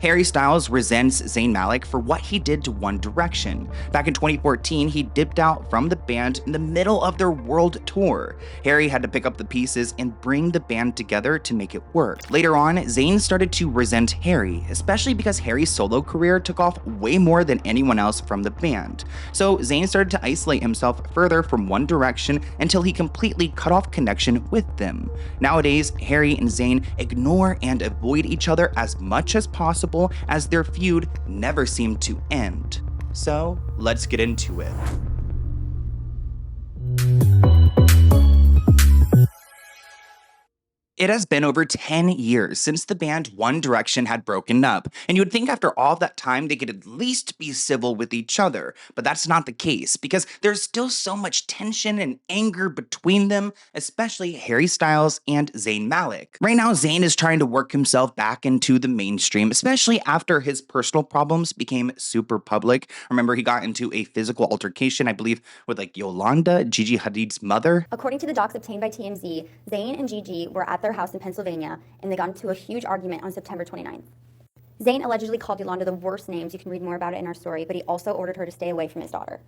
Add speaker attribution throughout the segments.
Speaker 1: Harry Styles resents Zayn Malik for what he did to One Direction. Back in 2014, he dipped out from the band in the middle of their world tour. Harry had to pick up the pieces and bring the band together to make it work. Later on, Zayn started to resent Harry, especially because Harry's solo career took off way more than anyone else from the band. So Zayn started to isolate himself further from One Direction until he completely cut off connection with them. Nowadays, Harry and Zayn ignore and avoid each other as much as possible, as their feud never seemed to end. So let's get into it. It has been over 10 years since the band One Direction had broken up, and you would think after all that time they could at least be civil with each other, but that's not the case because there's still so much tension and anger between them, especially Harry Styles and Zayn Malik. Right now, Zayn is trying to work himself back into the mainstream, especially after his personal problems became super public. Remember, he got into a physical altercation, I believe, with Yolanda, Gigi Hadid's mother.
Speaker 2: According to the docs obtained by TMZ, Zayn and Gigi were at their house in Pennsylvania, and they got into a huge argument on September 29th. Zayn allegedly called Yolanda the worst names. You can read more about it in our story, but he also ordered her to stay away from his daughter.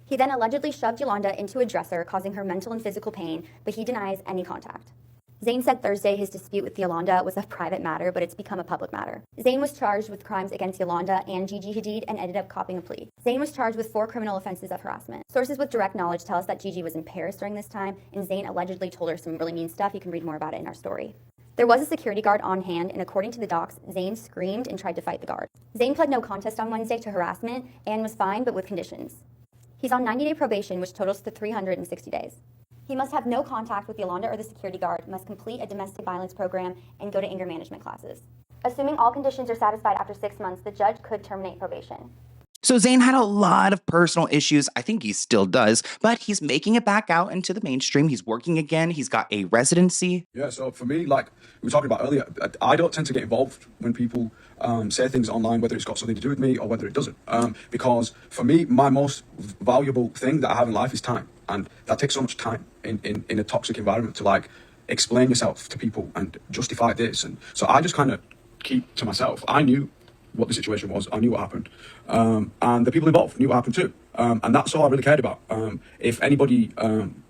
Speaker 2: He then allegedly shoved Yolanda into a dresser, causing her mental and physical pain, but he denies any contact. Zayn said Thursday his dispute with Yolanda was a private matter, but it's become a public matter. Zayn was charged with crimes against Yolanda and Gigi Hadid and ended up copping a plea. Zayn was charged with 4 criminal offenses of harassment. Sources with direct knowledge tell us that Gigi was in Paris during this time, and Zayn allegedly told her some really mean stuff. You can read more about it in our story. There was a security guard on hand, and according to the docs, Zayn screamed and tried to fight the guard. Zayn pled no contest on Wednesday to harassment and was fined, but with conditions. He's on 90-day probation, which totals to 360 days. He must have no contact with Yolanda or the security guard, must complete a domestic violence program, and go to anger management classes. Assuming all conditions are satisfied after 6 months, the judge could terminate probation.
Speaker 1: So Zayn had a lot of personal issues. I think he still does, but he's making it back out into the mainstream. He's working again. He's got a residency.
Speaker 3: Yeah, so for me, like we were talking about earlier, I don't tend to get involved when people say things online, whether it's got something to do with me or whether it doesn't. Because for me, my most valuable thing that I have in life is time. And that takes so much time in a toxic environment to explain yourself to people and justify this. And so I just kind of keep to myself. I knew what the situation was. I knew what happened. And the people involved knew what happened too. And that's all I really cared about. If anybody, of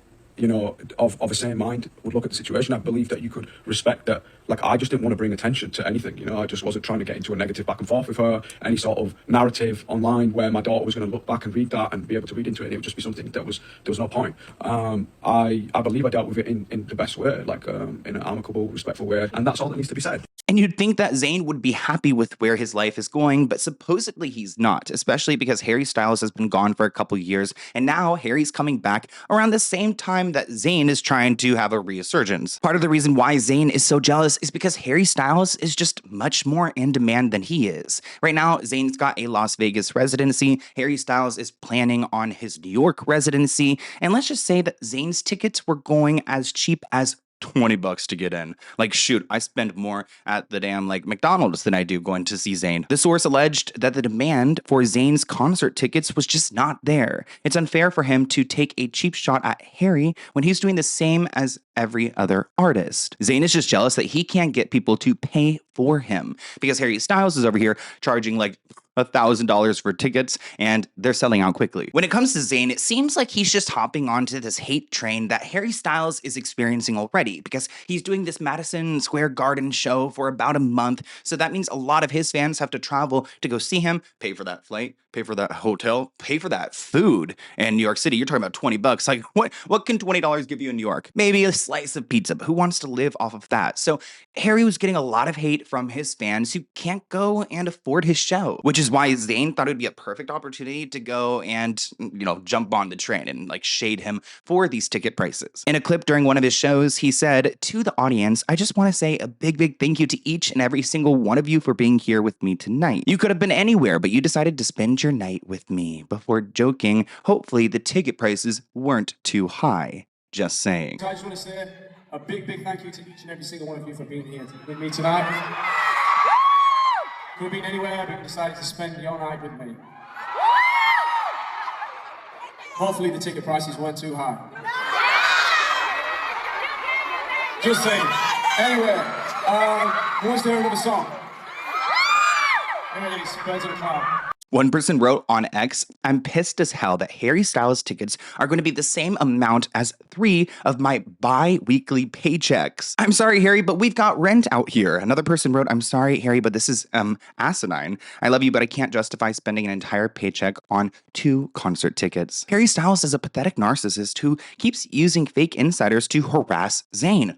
Speaker 3: a sane mind would look at the situation, I believe that you could respect that. I just didn't want to bring attention to anything. I just wasn't trying to get into a negative back and forth with her, any sort of narrative online where my daughter was going to look back and read that and be able to read into it. And it would just be something that there was no point. I believe I dealt with it in the best way, in an amicable, respectful way. And that's all that needs to be said.
Speaker 1: And you'd think that Zayn would be happy with where his life is going, but supposedly he's not, especially because Harry Styles has been gone for a couple years, and now Harry's coming back around the same time that Zayn is trying to have a resurgence. Part of the reason why Zayn is so jealous is because Harry Styles is just much more in demand than he is. Right now, Zayn's got a Las Vegas residency, Harry Styles is planning on his New York residency, and let's just say that Zayn's tickets were going as cheap as $20 to get in. Shoot, I spend more at the damn McDonald's than I do going to see Zayn. The source alleged that the demand for Zayn's concert tickets was just not there. It's unfair for him to take a cheap shot at Harry when he's doing the same as every other artist. Zayn is just jealous that he can't get people to pay for him because Harry Styles is over here charging $1,000 for tickets, and they're selling out quickly. When it comes to Zayn, it seems like he's just hopping onto this hate train that Harry Styles is experiencing already because he's doing this Madison Square Garden show for about a month, so that means a lot of his fans have to travel to go see him, pay for that flight, pay for that hotel, pay for that food. In New York City, you're talking about $20. What can $20 give you in New York? Maybe a slice of pizza, but who wants to live off of that? So Harry was getting a lot of hate from his fans who can't go and afford his show, which is why Zayn thought it would be a perfect opportunity to go and, jump on the train and shade him for these ticket prices. In a clip during one of his shows, he said, "To the audience, I just want to say a big, big thank you to each and every single one of you for being here with me tonight. You could have been anywhere, but you decided to spend your night with me," before joking, hopefully the ticket prices weren't too high. Just saying.
Speaker 4: So I just want to say a big, big thank you to each and every single one of you for being here with me tonight. Could have been anywhere, but you decided to spend your night with me. Hopefully the ticket prices weren't too high. Just saying. Anyway, who wants to hear another song? Hey, birds of the cloud.
Speaker 1: One person wrote on X, I'm pissed as hell that Harry Styles tickets are going to be the same amount as 3 of my bi-weekly paychecks. I'm sorry, Harry, but we've got rent out here. Another person wrote, I'm sorry, Harry, but this is asinine. I love you, but I can't justify spending an entire paycheck on 2 concert tickets. Harry Styles is a pathetic narcissist who keeps using fake insiders to harass Zayn.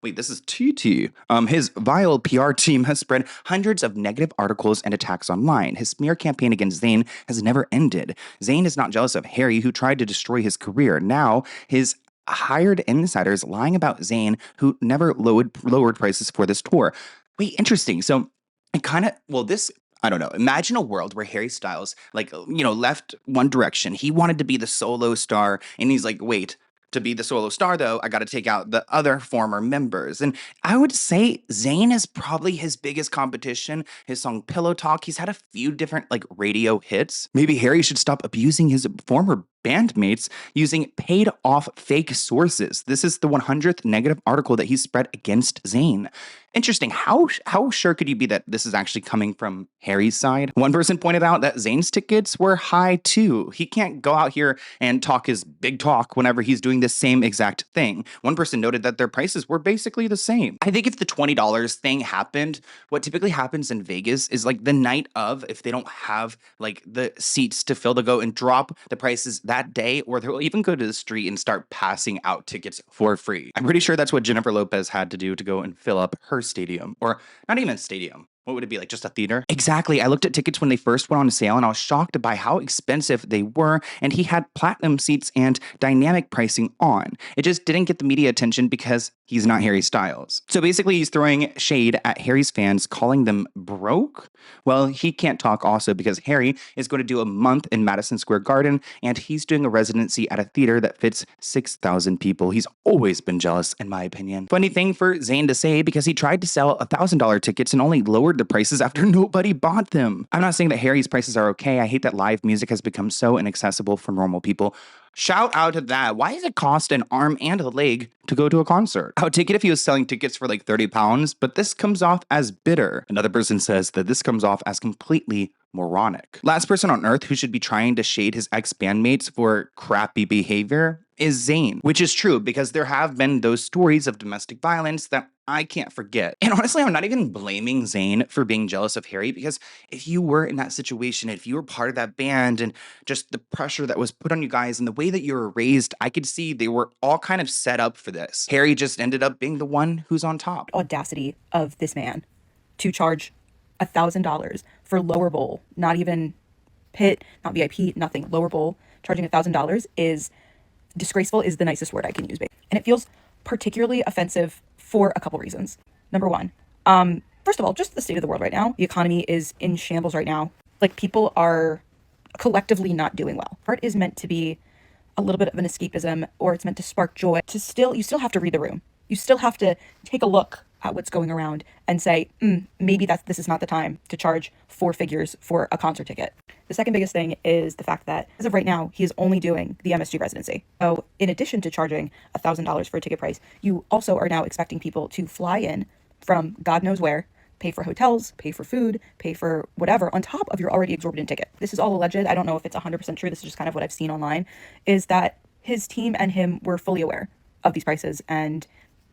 Speaker 1: Wait, this is TT. His vile PR team has spread hundreds of negative articles and attacks online. His smear campaign against Zayn has never ended. Zayn is not jealous of Harry, who tried to destroy his career. Now, his hired insiders lying about Zayn, who never lowered prices for this tour. Wait, interesting. So, it kind of, well, this I don't know. Imagine a world where Harry Styles, left One Direction. He wanted to be the solo star, and he's like, wait, to be the solo star, though, I got to take out the other former members. And I would say Zayn is probably his biggest competition. His song Pillow Talk, he's had a few different radio hits. Maybe Harry should stop abusing his former bandmates using paid off fake sources. This is the 100th negative article that he spread against Zayn. Interesting. How sure could you be that this is actually coming from Harry's side? One person pointed out that Zayn's tickets were high too. He can't go out here and talk his big talk whenever he's doing the same exact thing. One person noted that their prices were basically the same. I think if the $20 thing happened, what typically happens in Vegas is the night of, if they don't have the seats to fill, to go and drop the prices that day, or they'll even go to the street and start passing out tickets for free. I'm pretty sure that's what Jennifer Lopez had to do to go and fill up her stadium, or not even a stadium. What would it be, just a theater? Exactly. I looked at tickets when they first went on sale, and I was shocked by how expensive they were, and he had platinum seats and dynamic pricing on. It just didn't get the media attention because he's not Harry Styles. So basically, he's throwing shade at Harry's fans, calling them broke. Well, he can't talk also because Harry is going to do a month in Madison Square Garden, and he's doing a residency at a theater that fits 6,000 people. He's always been jealous, in my opinion. Funny thing for Zayn to say, because he tried to sell $1,000 tickets and only lowered the prices after nobody bought them. I'm not saying that Harry's prices are okay. I hate that live music has become so inaccessible for normal people. Shout out to that. Why does it cost an arm and a leg to go to a concert? I would take it if he was selling tickets for £30, but this comes off as bitter. Another person says that this comes off as completely moronic. Last person on earth who should be trying to shade his ex-bandmates for crappy behavior is Zayn, which is true because there have been those stories of domestic violence that I can't forget. And honestly, I'm not even blaming Zayn for being jealous of Harry, because if you were in that situation, if you were part of that band and just the pressure that was put on you guys and the way that you were raised, I could see they were all kind of set up for this. Harry just ended up being the one who's on top.
Speaker 5: Audacity of this man to charge $1,000 for lower bowl, not even pit, not VIP, nothing, lower bowl. Charging $1,000 is disgraceful, is the nicest word I can use. And it feels particularly offensive for a couple reasons. Number one, first of all, just the state of the world right now. The economy is in shambles right now. People are collectively not doing well. Art is meant to be a little bit of an escapism, or it's meant to spark joy. You still have to read the room. You still have to take a look at what's going around and say, maybe this is not the time to charge 4 figures for a concert ticket. The second biggest thing is the fact that as of right now, he is only doing the MSG residency. So in addition to charging $1,000 for a ticket price, you also are now expecting people to fly in from God knows where, pay for hotels, pay for food, pay for whatever on top of your already exorbitant ticket. This is all alleged. I don't know if it's 100% true. This is just kind of what I've seen online, is that his team and him were fully aware of these prices and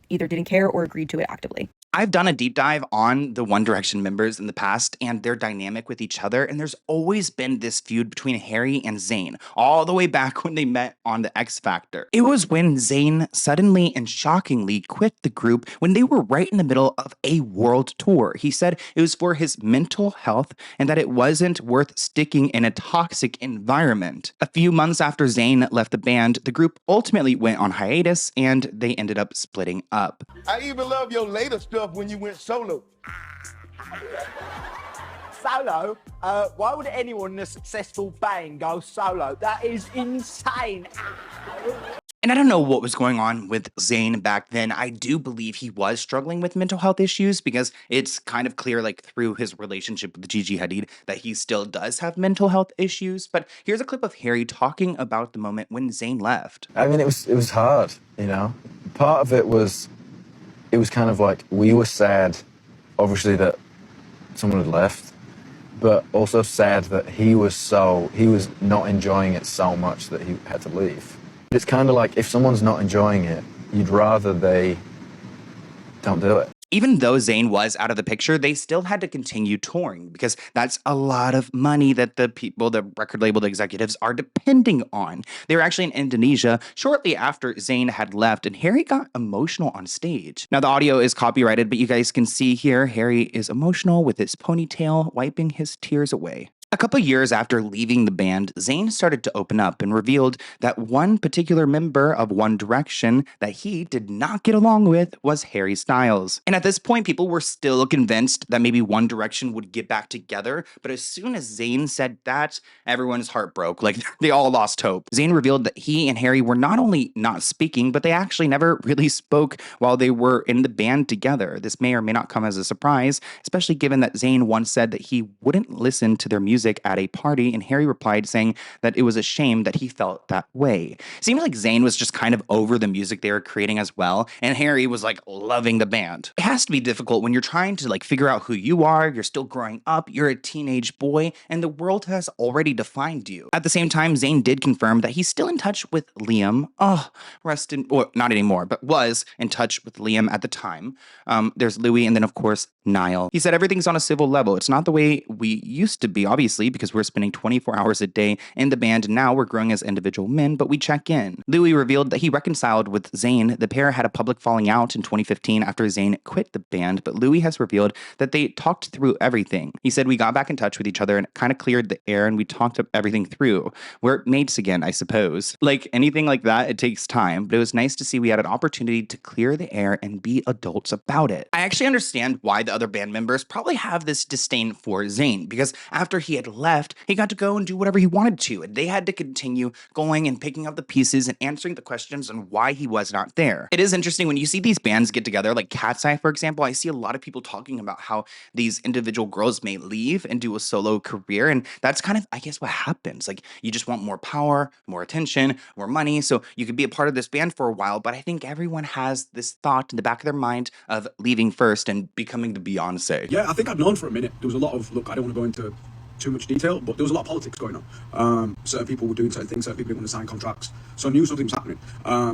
Speaker 5: either didn't care or agreed to it actively.
Speaker 1: I've done a deep dive on the One Direction members in the past and their dynamic with each other, and there's always been this feud between Harry and Zayn, all the way back when they met on the X Factor. It was when Zayn suddenly and shockingly quit the group when they were right in the middle of a world tour. He said it was for his mental health and that it wasn't worth sticking in a toxic environment. A few months after Zayn left the band, the group ultimately went on hiatus and they ended up splitting up.
Speaker 6: I even love your later stuff when you went solo.
Speaker 7: Solo? Why would anyone in a successful band go solo? That is insane.
Speaker 1: And I don't know what was going on with Zayn back then. I do believe he was struggling with mental health issues, because it's kind of clear through his relationship with Gigi Hadid that he still does have mental health issues. But here's a clip of Harry talking about the moment when Zayn left.
Speaker 8: I mean, it was hard, Part of it was kind of we were sad, obviously, that someone had left, but also said that he was not enjoying it so much that he had to leave. It's kind of like if someone's not enjoying it, you'd rather they don't do it.
Speaker 1: Even though Zayn was out of the picture, they still had to continue touring because that's a lot of money that the people, the record label executives are depending on. They were actually in Indonesia shortly after Zayn had left, and Harry got emotional on stage. Now, the audio is copyrighted, but you guys can see here, Harry is emotional with his ponytail, wiping his tears away. A couple years after leaving the band, Zayn started to open up and revealed that one particular member of One Direction that he did not get along with was Harry Styles. And at this point, people were still convinced that maybe One Direction would get back together, but as soon as Zayn said that, everyone's heart broke. Like, they all lost hope. Zayn revealed that he and Harry were not only not speaking, but they actually never really spoke while they were in the band together. This may or may not come as a surprise, especially given that Zayn once said that he wouldn't listen to their music at a party, and Harry replied saying that it was a shame that he felt that way. It seems like Zayn was just kind of over the music they were creating as well, and Harry was like loving the band. It has to be difficult when you're trying to like figure out who you are, you're still growing up, you're a teenage boy, and the world has already defined you. At the same time, Zayn did confirm that he's still in touch with Liam. Well, not anymore, but was in touch with Liam at the time. There's Louis, and then of course, Niall. He said everything's on a civil level. It's not the way we used to be, obviously, because we're spending 24 hours a day in the band, and now we're growing as individual men, but we check in. Louis revealed that he reconciled with Zayn. The pair had a public falling out in 2015 after Zayn quit the band, but Louis has revealed that they talked through everything. He said, we got back in touch with each other and kind of cleared the air, and we talked everything through. We're mates again, I suppose. Like anything like that, it takes time, but it was nice to see we had an opportunity to clear the air and be adults about it. I actually understand why the other band members probably have this disdain for Zayn, because after he had left, he got to go and do whatever he wanted to, and they had to continue going and picking up the pieces and answering the questions on why he was not there. It is interesting when you see these bands get together, like Cat's Eye, for example. I see a lot of people talking about how these individual girls may leave and do a solo career, and that's kind of, I guess, what happens. Like, you just want more power, more attention, more money, so you could be a part of this band for a while, but I think everyone has this thought in the back of their mind of leaving first and becoming the Beyonce.
Speaker 3: Yeah, I think I'd known for a minute. There was a lot of, look, I don't want to go into too much detail, but there was a lot of politics going on. Certain people were doing certain things, certain people didn't want to sign contracts. So I knew something was happening.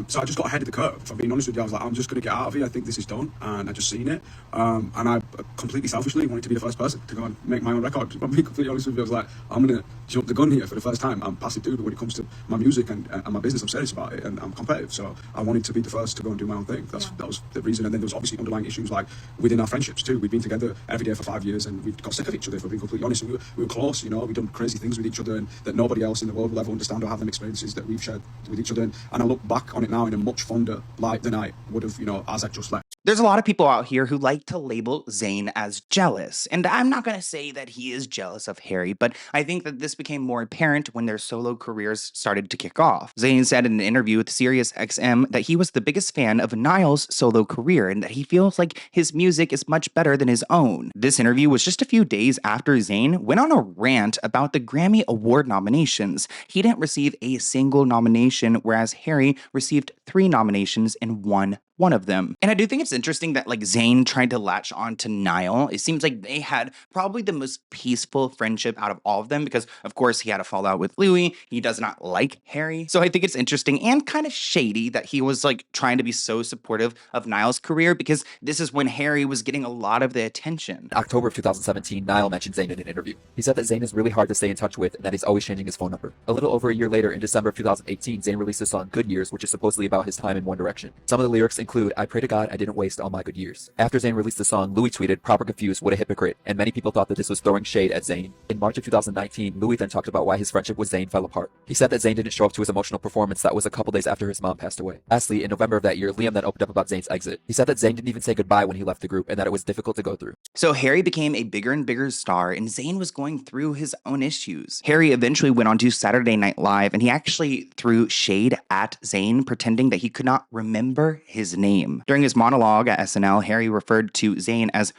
Speaker 3: So I just got ahead of the curve. If I'm being honest with you, I was like, I'm just going to get out of here. I think this is done. And I just seen it. And I completely selfishly wanted to be the first person to go and make my own record. If I'm being completely honest with you, I was like, I'm going to jump the gun here for the first time. I'm passive dude, but when it comes to my music and my business, I'm serious about it and I'm competitive. So I wanted to be the first to go and do my own thing. That was the reason. And then there was obviously underlying issues like within our friendships too. We'd been together every day for 5 years and we got sick of each other, if I'm being completely honest. And we were close, you know, we'd done crazy things with each other and that nobody else in the world will ever understand or have them experiences that we've shared with each other. And I look back on it now in a much fonder light than I would have, you know, as I just left.
Speaker 1: There's a lot of people out here who like to label Zayn as jealous, and I'm not going to say that he is jealous of Harry, but I think that this became more apparent when their solo careers started to kick off. Zayn said in an interview with SiriusXM that he was the biggest fan of Niall's solo career and that he feels like his music is much better than his own. This interview was just a few days after Zayn went on a rant about the Grammy Award nominations. He didn't receive a single nomination, whereas Harry received 3 nominations and won one of them. And I do think it's interesting that like Zayn tried to latch on to Niall. It seems like they had probably the most peaceful friendship out of all of them because of course he had a fallout with Louis. He does not like Harry. So I think it's interesting and kind of shady that he was like trying to be so supportive of Niall's career because this is when Harry was getting a lot of the attention.
Speaker 9: In October of 2017, Niall mentioned Zayn in an interview. He said that Zayn is really hard to stay in touch with and that he's always changing his phone number. A little over a year later, in December of 2018, Zayn released a song Good Years, which is supposedly about his time in One Direction. Some of the lyrics include, I pray to God I didn't waste all my good years. After Zayn released the song, Louis tweeted, proper confused, what a hypocrite, and many people thought that this was throwing shade at Zayn. In March of 2019, Louis then talked about why his friendship with Zayn fell apart. He said that Zayn didn't show up to his emotional performance that was a couple days after his mom passed away. Lastly, in November of that year, Liam then opened up about Zayn's exit. He said that Zayn didn't even say goodbye when he left the group and that it was difficult to go through.
Speaker 1: So Harry became a bigger and bigger star and Zayn was going through his own issues. Harry eventually went on to Saturday Night Live and he actually threw shade at Zayn, pretending that he could not remember his name. During his monologue at SNL, Harry referred to Zayn as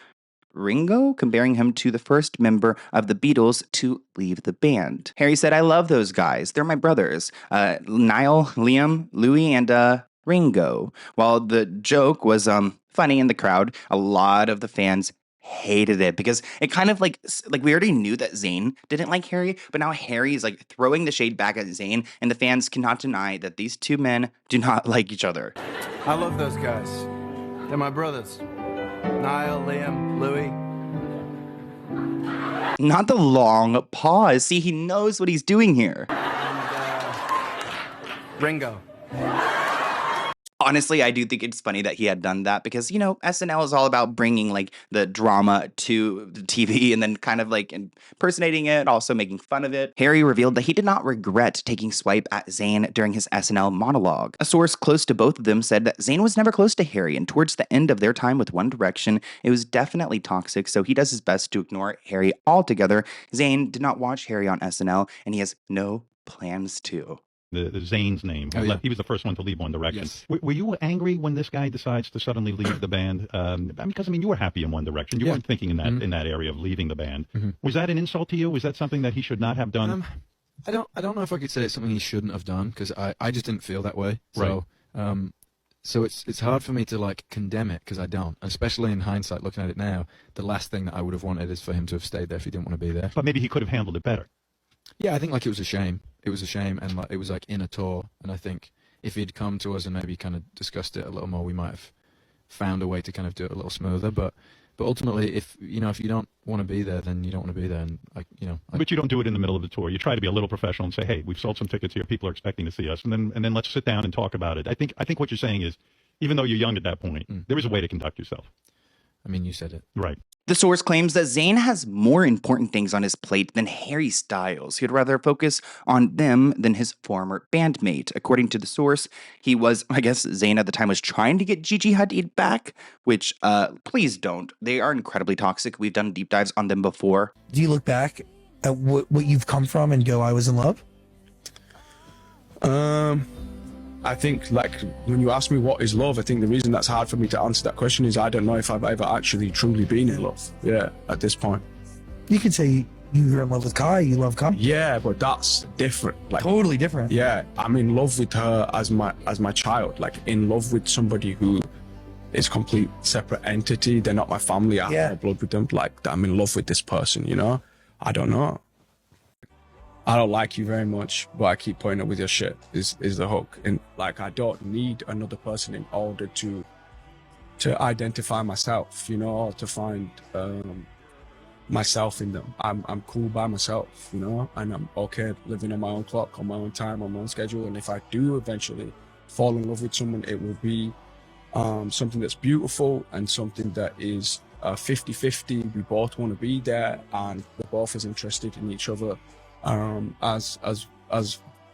Speaker 1: Ringo, comparing him to the first member of the Beatles to leave the band. Harry said, I love those guys. They're my brothers. Niall, Liam, Louis, and Ringo. While the joke was funny in the crowd, a lot of the fans hated it because it kind of like we already knew that Zayn didn't like Harry, but now Harry is like throwing the shade back at Zayn, and the fans cannot deny that these two men do not like each other.
Speaker 10: I love those guys. They're my brothers. Niall, Liam, Louis.
Speaker 1: Not the long pause. See, he knows what he's doing here.
Speaker 10: Ringo.
Speaker 1: Honestly, I do think it's funny that he had done that because, you know, SNL is all about bringing like the drama to the TV and then kind of like impersonating it, also making fun of it. Harry revealed that he did not regret taking swipe at Zayn during his SNL monologue. A source close to both of them said that Zayn was never close to Harry, and towards the end of their time with One Direction, it was definitely toxic, so he does his best to ignore Harry altogether. Zayn did not watch Harry on SNL, and he has no plans to.
Speaker 11: The Zayn's name.
Speaker 12: Oh, yeah.
Speaker 11: He was the first one to leave One Direction.
Speaker 12: Yes.
Speaker 11: Were you angry when this guy decides to suddenly leave the band? Because I mean, you were happy in One Direction. You weren't thinking in that in that area of leaving the band. Was that an insult to you? Was that something that he should not have done?
Speaker 12: I don't know if I could say it's something he shouldn't have done because I just didn't feel that way. So so it's hard for me to like condemn it because I don't. Especially in hindsight, looking at it now, the last thing that I would have wanted is for him to have stayed there if he didn't want to be there.
Speaker 11: But maybe he could have handled it better.
Speaker 12: Yeah, I think like it was a shame. It was a shame, and like it was like in a tour. And I think if he'd come to us and maybe kind of discussed it a little more, we might have found a way to kind of do it a little smoother. But ultimately, if you don't want to be there, then you don't want to be there. And
Speaker 11: But you don't do it in the middle of the tour. You try to be a little professional and say, "Hey, we've sold some tickets here. People are expecting to see us," and then let's sit down and talk about it. I think what you're saying is, even though you're young at that point, there is a way to conduct yourself.
Speaker 12: I mean, you said it.
Speaker 11: Right.
Speaker 1: The source claims that Zayn has more important things on his plate than Harry Styles. He'd rather focus on them than his former bandmate. According to the source, he was, I guess Zayn at the time was trying to get Gigi Hadid back, which, please don't. They are incredibly toxic. We've done deep dives on them before.
Speaker 13: Do you look back at what you've come from and go, I was in love?
Speaker 3: I think, like, when you ask me what is love, I think the reason that's hard for me to answer that question is I don't know if I've ever actually truly been in love. Yeah, at this point.
Speaker 13: You could say you're in love with Kai, you love Kai.
Speaker 3: Yeah, but that's different. Like,
Speaker 13: totally different.
Speaker 3: Yeah, I'm in love with her as my child. Like, in love with somebody who is complete separate entity. They're not my family. I have no blood with them. Like, I'm in love with this person, you know? I don't know. I don't like you very much, but I keep putting up with your shit is the hook. And like, I don't need another person in order to identify myself, you know, or to find myself in them. I'm cool by myself, you know, and I'm okay living on my own clock, on my own time, on my own schedule. And if I do eventually fall in love with someone, it will be something that's beautiful and something that is 50-50. We both want to be there and we're both as interested in each other as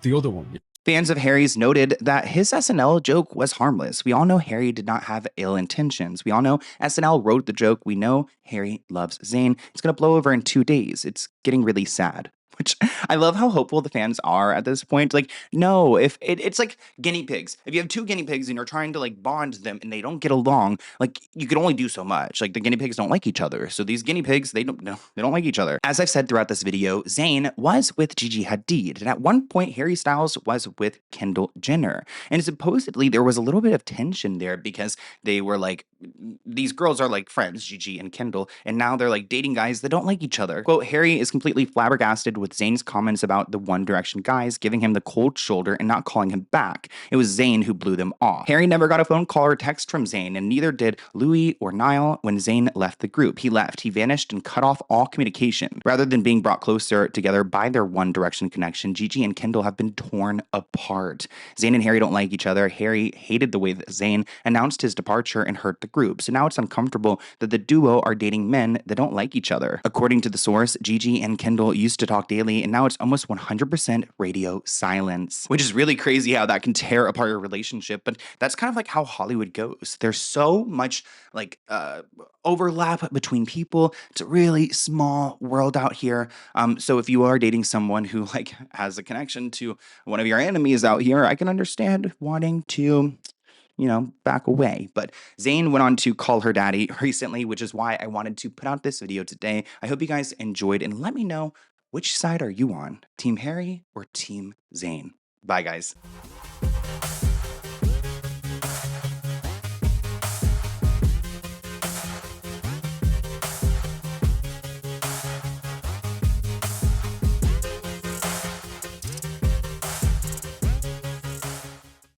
Speaker 3: the other one.
Speaker 1: Fans of Harry's noted that his SNL joke was harmless. We all know Harry did not have ill intentions. We all know SNL wrote the joke. We know Harry loves Zayn. It's going to blow over in 2 days. It's getting really sad. Which I love how hopeful the fans are at this point. Like, no, if it's like guinea pigs. If you have two guinea pigs and you're trying to like bond them and they don't get along, like you can only do so much. Like the guinea pigs don't like each other. So these guinea pigs, they don't like each other. As I've said throughout this video, Zayn was with Gigi Hadid. And at one point, Harry Styles was with Kendall Jenner. And supposedly there was a little bit of tension there because they were like, these girls are like friends, Gigi and Kendall, and now they're like dating guys that don't like each other. Quote, Harry is completely flabbergasted with Zayn's comments about the One Direction guys giving him the cold shoulder and not calling him back. It was Zayn who blew them off. Harry never got a phone call or text from Zayn, and neither did Louis or Niall when Zayn left the group. He left, he vanished and cut off all communication. Rather than being brought closer together by their One Direction connection, Gigi and Kendall have been torn apart. Zayn and Harry don't like each other. Harry hated the way that Zayn announced his departure and hurt the group. So now it's uncomfortable that the duo are dating men that don't like each other. According to the source, Gigi and Kendall used to talk daily, and now it's almost 100% radio silence, which is really crazy how that can tear apart your relationship. But that's kind of like how Hollywood goes. There's so much like overlap between people. It's a really small world out here. So if you are dating someone who like has a connection to one of your enemies out here, I can understand wanting to, you know, back away. But Zayn went on to call her daddy recently, which is why I wanted to put out this video today. I hope you guys enjoyed, and let me know, which side are you on? Team Harry or Team Zayn? Bye, guys.